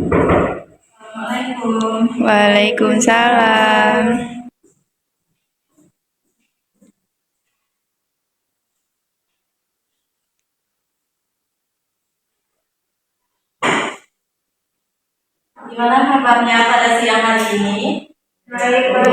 Assalamualaikum. Waalaikumsalam. Gimana kabarnya pada siang hari ini? Baik, Bu.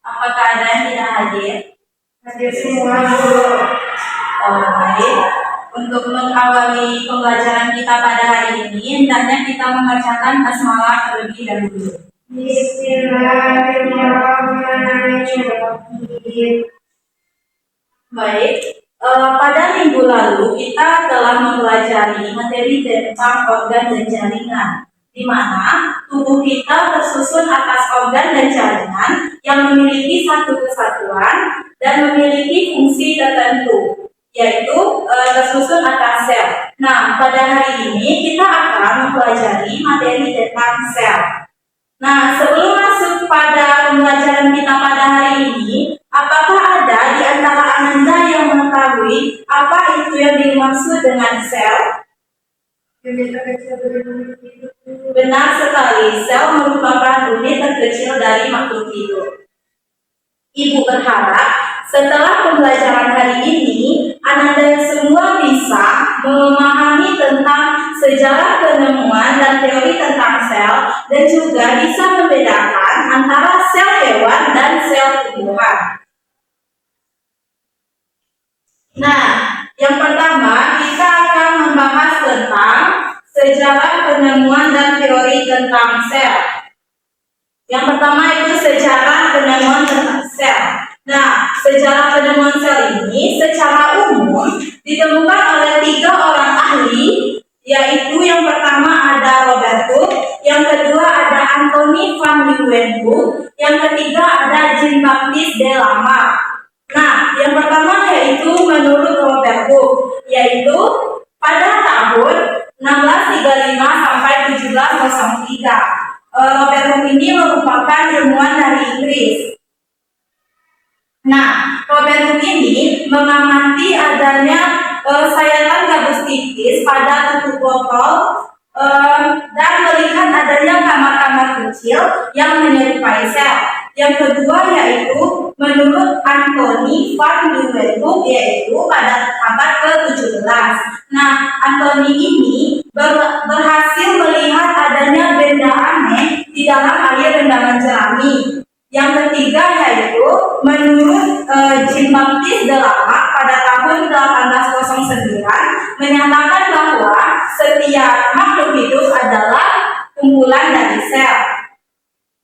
Apakah ada yang tidak hadir? Hadir semua, Bu. Baik. Untuk mengawali pembelajaran kita pada hari ini, hendaknya kita membacakan basmalah terlebih dahulu. Bismillahirrahmanirrahim. Baik. Pada minggu lalu kita telah mempelajari materi tentang organ dan jaringan, di mana tubuh kita tersusun atas organ dan jaringan yang memiliki satu kesatuan dan memiliki fungsi tertentu, yaitu tersusun atas sel. Nah, pada hari ini kita akan mempelajari materi tentang sel. Nah, sebelum masuk pada pembelajaran kita pada hari ini, apakah ada di antara Anda yang mengetahui apa itu yang dimaksud dengan sel? Benar sekali, sel merupakan unit terkecil dari makhluk hidup. Ibu berharap setelah pembelajaran hari ini, Anda semua bisa memahami tentang sejarah penemuan dan teori tentang sel, dan juga bisa membedakan antara sel hewan dan sel tumbuhan. Nah, yang pertama kita akan membahas tentang sejarah penemuan dan teori tentang sel. Yang pertama itu sejarah penemuan tentang sel. Nah, sejarah penemuan sel ini secara umum ditemukan oleh 3 orang ahli, yaitu yang pertama ada Robert Hooke, yang kedua ada Anthony van Leeuwenhoek, yang ketiga ada Jean-Baptiste de Lamarck. Nah, yang pertama yaitu menurut Robert Hooke, yaitu pada tahun 1635 sampai 1703. Robert Hooke ini merupakan ilmuwan dari Inggris. Nah, Robert Hooke ini mengamati adanya sayatan gabus tipis pada tutup botol dan melihat adanya kamar-kamar kecil yang menyerupai sel. Yang kedua yaitu menurut Anthony van Leeuwenhoek, yaitu pada abad ke-17. Nah, Anthony ini berhasil melihat adanya benda aneh di dalam air rendaman jerami. Yang ketiga yaitu menurut Jean-Baptiste de Lamarck pada tahun 1809 menyatakan bahwa setiap makhluk hidup adalah kumpulan dari sel.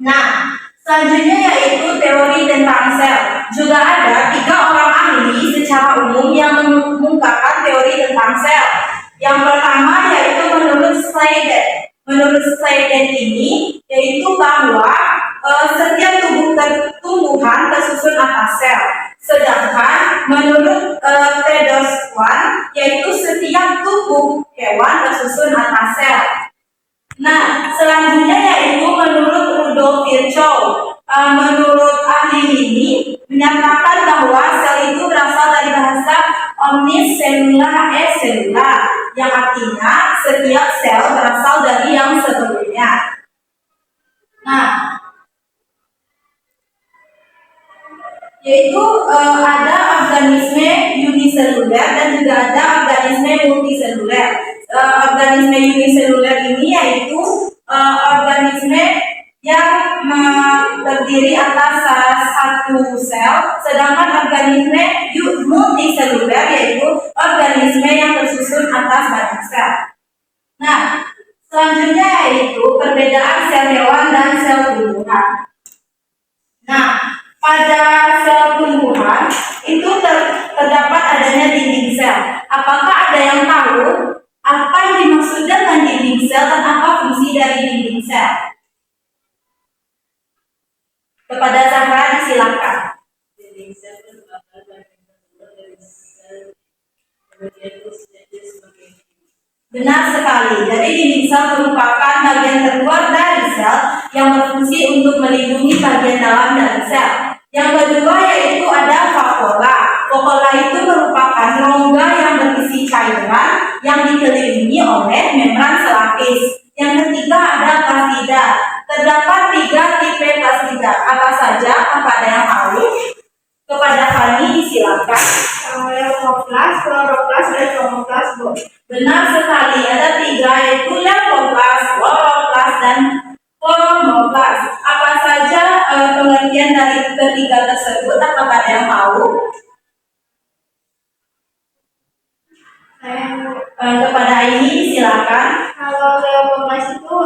Nah, selanjutnya yaitu teori tentang sel. Juga ada 3 orang ahli secara umum yang mengungkapkan teori tentang sel. Yang pertama yaitu menurut Sladen. Menurut Sladen ini yaitu bahwa setiap tumbuhan tersusun atas sel. Sedangkan menurut Theodor Schwann yaitu setiap tubuh hewan tersusun atas sel. Nah, selanjutnya yaitu menurut Rudolf Virchow. Menurut ahli ini menyatakan bahwa sel itu berasal dari bahasa omnis cellula et cellula, yang artinya setiap sel berasal dari yang sebelumnya. Nah, yaitu ada organisme uniseluler dan juga ada organisme multiseluler. Organisme uniseluler ini yaitu organisme yang terdiri atas satu sel, sedangkan organisme multiseluler yaitu organisme yang tersusun atas banyak sel. Nah, selanjutnya yaitu perbedaan sel hewan dan sel tumbuhan. Nah, pada sel tumbuhan itu terdapat adanya dinding sel. Apakah ada yang tahu apa yang dimaksud dengan dinding sel dan apa fungsi dari dinding sel? Kepada Zahra disilakan. Dinding sel merupakan dari sel benar sekali. Jadi dinding sel merupakan bagian terluar dari sel yang berfungsi untuk melindungi bagian dalam dari sel. Yang kedua yaitu ada vakuola. Vakuola itu merupakan rongga yang berisi cairan yang dikelilingi oleh membran selapis. Yang ketiga tersebut? Apakah ada yang tahu? Kepada ini silakan. Kalau Leopoldas itu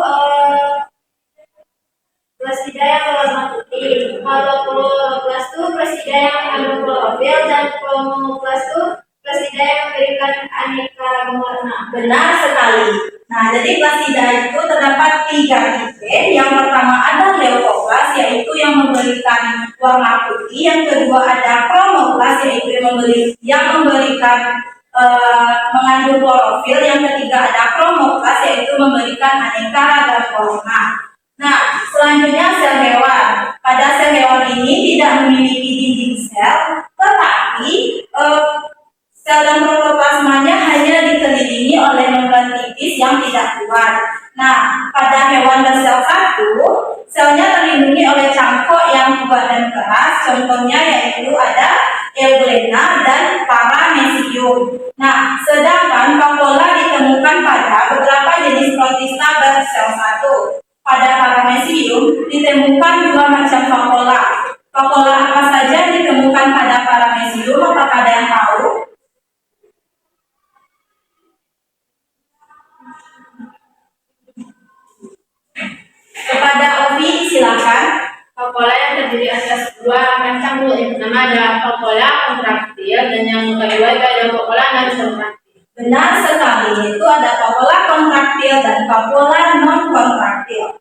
presida yang menghormati. Kalau Kloroplast itu presida yang mengandung klorofil, dan Chromoplast itu presida yang memberikan aneka ragam warna. Benar sekali. Nah, jadi plasida itu terdapat 3 tipe. Yang pertama ada Leukoplast, yaitu yang memberikan warna putih. Yang kedua ada Chromoplast, yaitu yang memberikan mengandung klorofil. Yang ketiga ada Chromoplast, yaitu memberikan aneka ragam warna. Nah, selanjutnya sel hewan. Pada sel hewan ini tidak memiliki dinding sel, tetapi sel dan protoplasmanya hanya dikelilingi oleh membran tipis yang tidak kuat. Nah, pada hewan bersel satu, selnya terlindungi oleh cangkok yang kuat dan keras. Contohnya yaitu ada Euglena dan Paramecium. Nah, sedangkan vakuola ditemukan pada beberapa jenis protista bersel satu. Pada Paramecium ditemukan 2 macam vakuola. Vakuola apa saja ditemukan pada Paramecium? Apakah ada yang tahu? Kepada Ovi silakan. Vakuola yang terdiri atas 2 macam dulu. Yang pertama ada vakuola kontraktil, dan yang kedua itu ada vakuola non kontraktil. Benar sekali, itu ada vakuola kontraktil dan vakuola non kontraktil.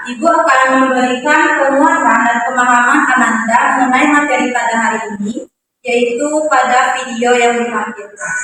Ibu akan memberikan penguatan dan pemahaman Ananda mengenai materi pada hari ini, yaitu pada video yang ditampilkan.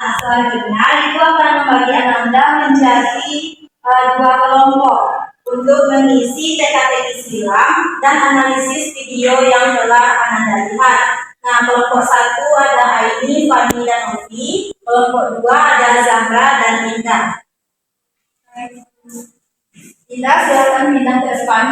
Selanjutnya, Ibu akan membagi Ananda menjadi 2 kelompok untuk mengisi teka-teki silang dan analisis video yang telah Ananda lihat. Nah, kelompok 1 ada Aini, Fani, dan Ovi. Kelompok 2 ada Zahra dan Indah. Indah, silakan pindah ke depan.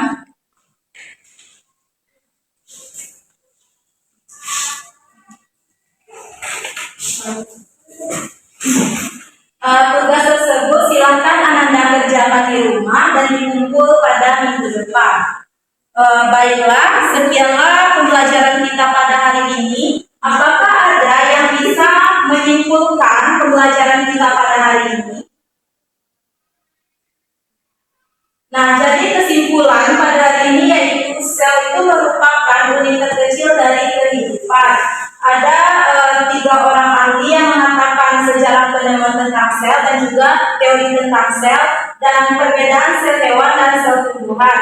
Tugas tersebut silakan Ananda kerjakan di rumah dan dikumpul pada minggu depan. Baiklah, sekianlah pembelajaran kita pada hari ini. Apakah ada yang bisa menyimpulkan pembelajaran kita pada hari ini? Nah, jadi kesimpulan pada hari ini yaitu sel itu merupakan unit terkecil dari kehidupan. Ada 3 orang ahli yang mengatakan sejarah penemuan tentang sel dan juga teori tentang sel. dan perbedaan sel hewan dan sel tumbuhan.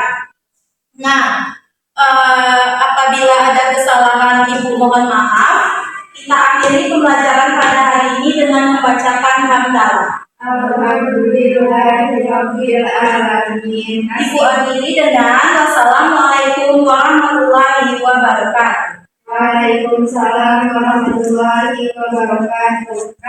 Nah, apabila ada kesalahan, Ibu mohon maaf. Kita akhiri pembelajaran pada hari ini dengan membacakan hamdalah. Alhamdulillahirrahmanirrahim. Ibu akhiri dengan wassalamualaikum warahmatullahi wabarakatuh. Waalaikumsalam warahmatullahi wabarakatuh.